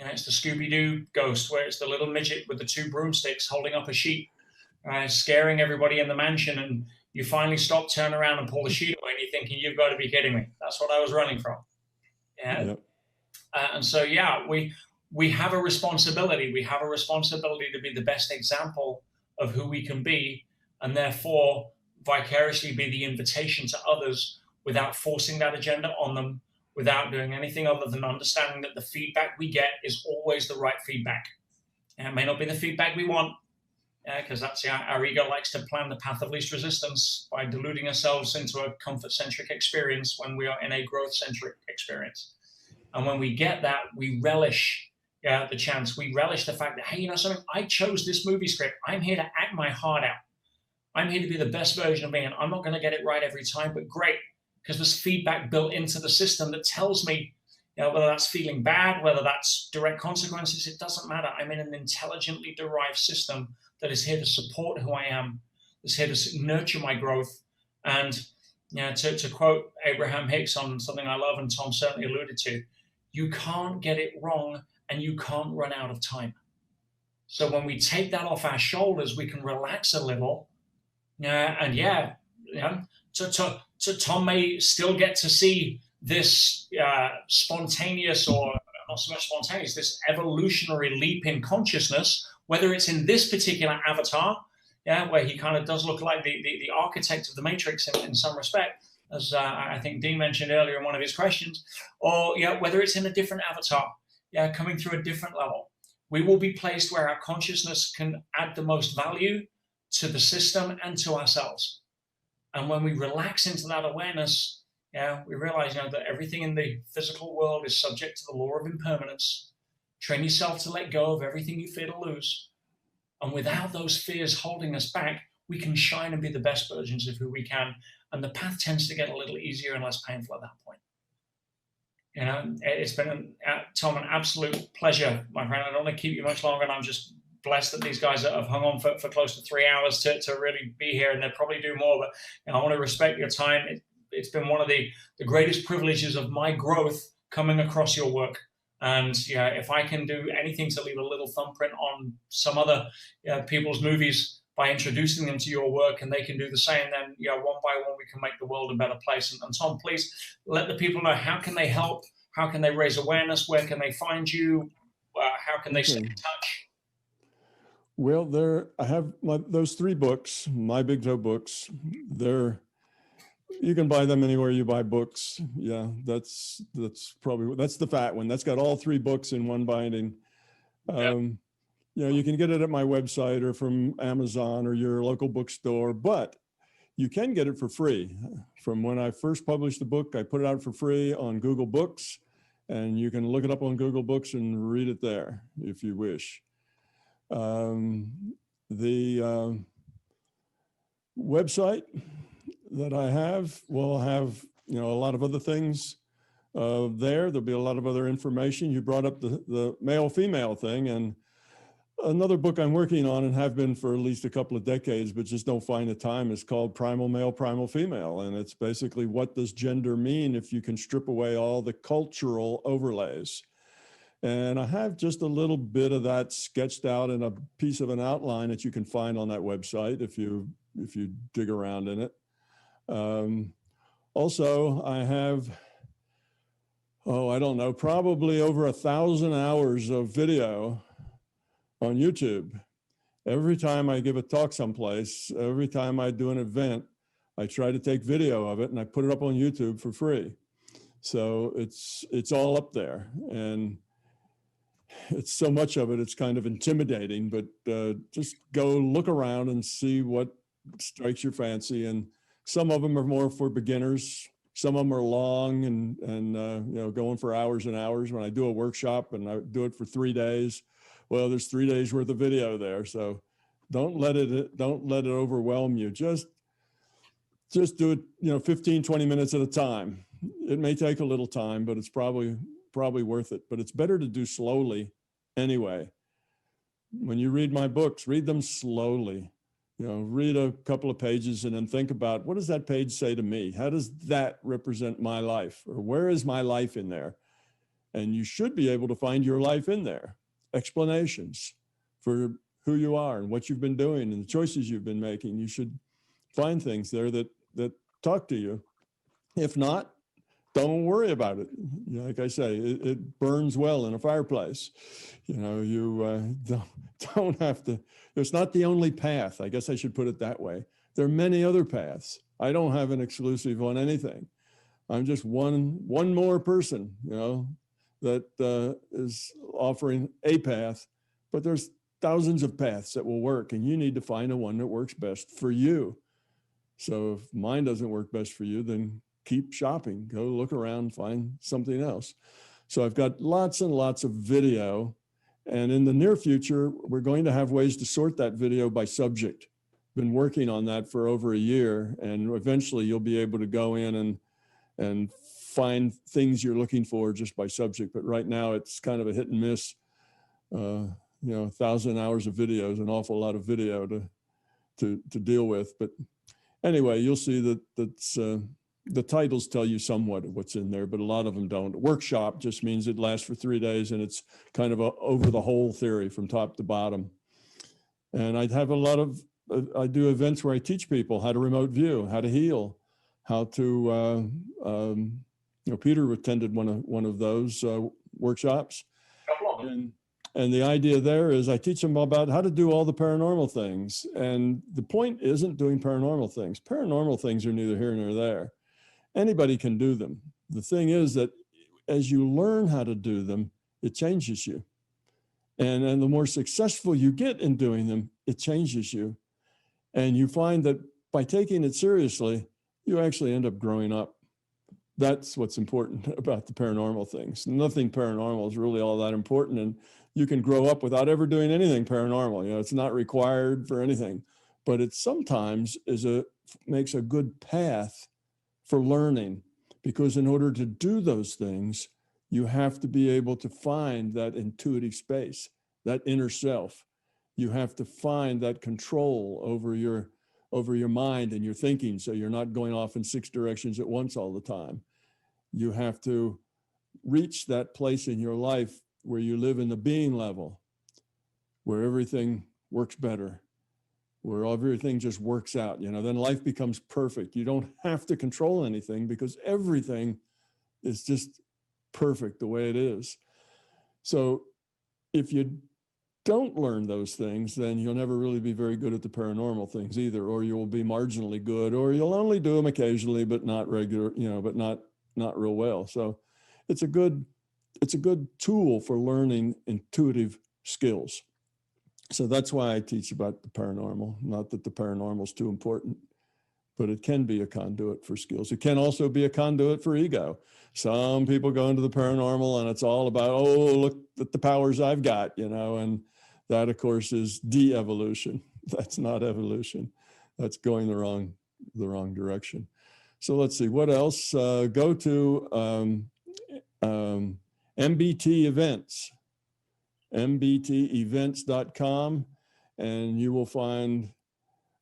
It's the Scooby-Doo ghost, where it's the little midget with the 2 broomsticks holding up a sheet, scaring everybody in the mansion, and you finally stop, turn around, and pull the sheet away, and you're thinking, you've got to be kidding me. That's what I was running from. And so, we have a responsibility. We have a responsibility to be the best example of who we can be, and therefore vicariously be the invitation to others without forcing that agenda on them, without doing anything other than understanding that the feedback we get is always the right feedback. And it may not be the feedback we want, because that's our ego likes to plan the path of least resistance by deluding ourselves into a comfort-centric experience when we are in a growth-centric experience. And when we get that, we relish the chance. We relish the fact that, hey, something? I chose this movie script. I'm here to act my heart out. I'm here to be the best version of me, and I'm not going to get it right every time, but great. Because there's feedback built into the system that tells me, whether that's feeling bad, whether that's direct consequences, it doesn't matter. I'm in an intelligently derived system that is here to support who I am, that's here to nurture my growth. And to quote Abraham Hicks on something I love, and Tom certainly alluded to, you can't get it wrong and you can't run out of time. So when we take that off our shoulders, we can relax a little. So Tom may still get to see this spontaneous, or not so much spontaneous, this evolutionary leap in consciousness, whether it's in this particular avatar, where he kind of does look like the architect of the Matrix in some respect, as I think Dean mentioned earlier in one of his questions, or whether it's in a different avatar, coming through a different level. We will be placed where our consciousness can add the most value to the system and to ourselves. And when we relax into that awareness, we realize that everything in the physical world is subject to the law of impermanence. Train yourself to let go of everything you fear to lose. And without those fears holding us back, we can shine and be the best versions of who we can. And the path tends to get a little easier and less painful at that point. You know, it's been, Tom, an absolute pleasure, my friend. I don't want to keep you much longer, and I'm just blessed that these guys have hung on for close to 3 hours to really be here, and they'll probably do more. But you know, I want to respect your time. It's been one of the greatest privileges of my growth coming across your work. And yeah, if I can do anything to leave a little thumbprint on some other people's movies by introducing them to your work, and they can do the same, then one by one we can make the world a better place. And Tom, please let the people know, how can they help? How can they raise awareness? Where can they find you? How can they stay in touch? Well, I have those 3 books, My Big Toe books. You can buy them anywhere you buy books. Yeah, that's the fat one. That's got all 3 books in one binding. Yep. You can get it at my website or from Amazon or your local bookstore, but you can get it for free. From when I first published the book, I put it out for free on Google Books, and you can look it up on Google Books and read it there if you wish. The website that I have will have, a lot of other things there. There'll be a lot of other information. You brought up the male-female thing, and another book I'm working on and have been for at least a couple of decades, but just don't find the time, is called Primal Male, Primal Female. And it's basically, what does gender mean if you can strip away all the cultural overlays? And I have just a little bit of that sketched out in a piece of an outline that you can find on that website if you dig around in it. Also, I have, I don't know, probably over 1,000 hours of video on YouTube. Every time I give a talk someplace, every time I do an event, I try to take video of it and I put it up on YouTube for free. So it's all up there, and it's so much of it, it's kind of intimidating, but just go look around and see what strikes your fancy. And some of them are more for beginners. Some of them are long and going for hours and hours. When I do a workshop and I do it for 3 days, well, there's 3 days worth of video there. So don't let it overwhelm you. Just do it, 15, 20 minutes at a time. It may take a little time, but it's probably worth it. But it's better to do slowly anyway. When you read my books, read them slowly. Read a couple of pages and then think about, what does that page say to me? How does that represent my life? Or where is my life in there? And you should be able to find your life in there. Explanations for who you are and what you've been doing and the choices you've been making. You should find things there that talk to you. If not, don't worry about it. Like I say, it burns well in a fireplace. You don't have to. It's not the only path. I guess I should put it that way. There are many other paths. I don't have an exclusive on anything. I'm just one more person, that is offering a path, but there's thousands of paths that will work, and you need to find the one that works best for you. So if mine doesn't work best for you, then keep shopping, go look around, find something else. So I've got lots and lots of video, and in the near future, we're going to have ways to sort that video by subject. Been working on that for over a year, and eventually you'll be able to go in and find things you're looking for just by subject. But right now it's kind of a hit and miss. 1,000 hours of video is an awful lot of video to deal with. But anyway, you'll see that the titles tell you somewhat of what's in there, but a lot of them don't. Workshop just means it lasts for 3 days, and it's kind of a over the whole theory from top to bottom. And I do events where I teach people how to remote view, how to heal, how to, Peter attended one of those workshops. And the idea there is I teach them about how to do all the paranormal things. And the point isn't doing paranormal things. Paranormal things are neither here nor there. Anybody can do them. The thing is that as you learn how to do them, it changes you. And the more successful you get in doing them, it changes you. And you find that by taking it seriously, you actually end up growing up. That's what's important about the paranormal things. Nothing paranormal is really all that important. And you can grow up without ever doing anything paranormal. You know, it's not required for anything, but it sometimes makes a good path for learning, because in order to do those things, you have to be able to find that intuitive space, that inner self. You have to find that control over your mind and your thinking, so you're not going off in 6 directions at once all the time. You have to reach that place in your life where you live in the being level, where everything works better, where everything just works out. You know, then life becomes perfect. You don't have to control anything because everything is just perfect the way it is. So if you don't learn those things, then you'll never really be very good at the paranormal things either, or you'll be marginally good, or you'll only do them occasionally, but not regular, you know, but not real well. So it's a good tool for learning intuitive skills. So that's why I teach about the paranormal. Not that the paranormal is too important, but it can be a conduit for skills. It can also be a conduit for ego. Some people go into the paranormal and it's all about, oh, look at the powers I've got, you know, and that, of course, is de-evolution. That's not evolution. That's going the wrong direction. So let's see, what else? Go to MBT events, mbtevents.com, and you will find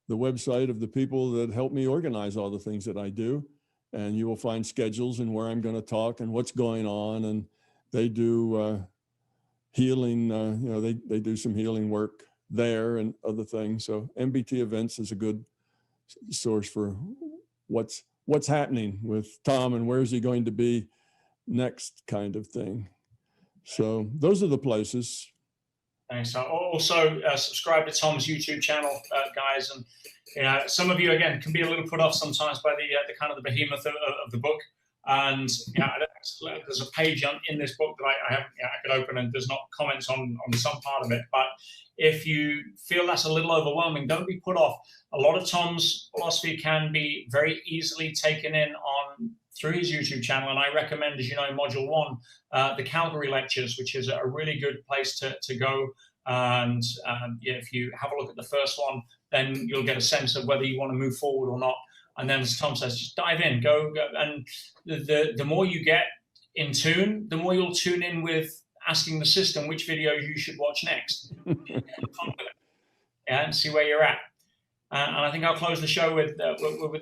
the website of the people that help me organize all the things that I do. And you will find schedules and where I'm going to talk and what's going on. And they do healing, you know, they do some healing work there and other things. So MBT events is a good source for what's happening with Tom and where's he going to be next, kind of thing. So those are the places. Thanks. Also, subscribe to Tom's YouTube channel, guys. And you know, some of you, again, can be a little put off sometimes by the kind of the behemoth of the book. And you know, there's a page in this book that I could open, and there's not comments on some part of it. But if you feel that's a little overwhelming, don't be put off. A lot of Tom's philosophy can be very easily taken in through his YouTube channel. And I recommend, as you know, in Module 1, the Calgary lectures, which is a really good place to go. And if you have a look at the first one, then you'll get a sense of whether you want to move forward or not. And then, as Tom says, just dive in, go. And the more you get in tune, the more you'll tune in with asking the system which videos you should watch next. And see where you're at. And I think I'll close the show with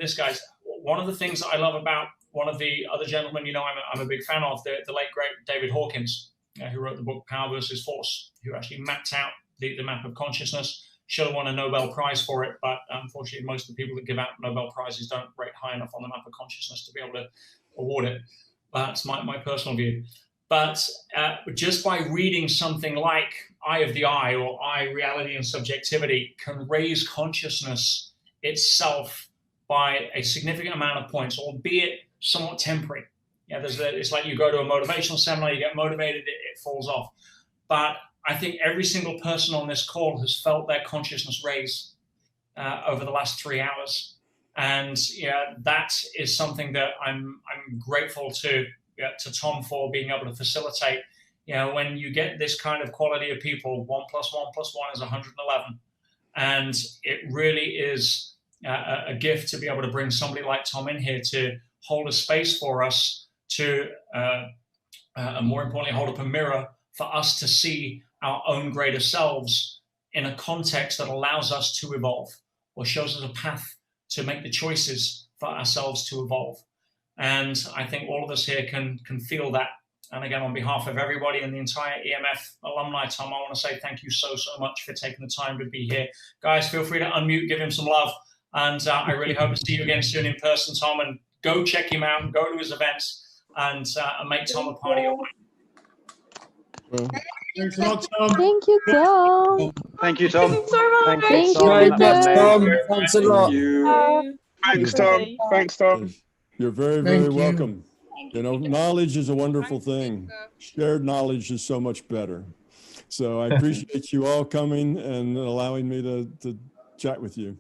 this, guys. One of the things that I love about one of the other gentlemen, you know, I'm a big fan of, the late, great David Hawkins, who wrote the book Power versus Force, who actually mapped out the map of consciousness. Should have won a Nobel Prize for it, but unfortunately, most of the people that give out Nobel Prizes don't rate high enough on the map of consciousness to be able to award it. That's my personal view. But just by reading something like Eye of the I or I, Reality and Subjectivity can raise consciousness itself by a significant amount of points, albeit somewhat temporary. Yeah, it's like you go to a motivational seminar, you get motivated, it falls off. But I think every single person on this call has felt their consciousness raise over the last 3 hours. And yeah, that is something that I'm grateful to Tom for being able to facilitate. You know, when you get this kind of quality of people, 1 + 1 + 1 is 111. And it really is a gift to be able to bring somebody like Tom in here to hold a space for us to, and more importantly, hold up a mirror for us to see our own greater selves in a context that allows us to evolve or shows us a path to make the choices for ourselves to evolve. And I think all of us here can feel that. And again, on behalf of everybody in the entire EMF alumni, Tom, I want to say thank you so much for taking the time to be here. Guys, feel free to unmute, give him some love. And I really hope to see you again soon in person, Tom. And go check him out, go to his events, and make Tom a part of your life. Well, Thanks a lot, Tom. Thank you, Tom. Thank you, Tom. Thanks so much. Thank you, Tom. Peter. Thanks a lot. Thanks, Tom. Thanks, Tom. you're very, very welcome. You know, knowledge is a wonderful thing. Shared knowledge is so much better. So I appreciate you all coming and allowing me to chat with you.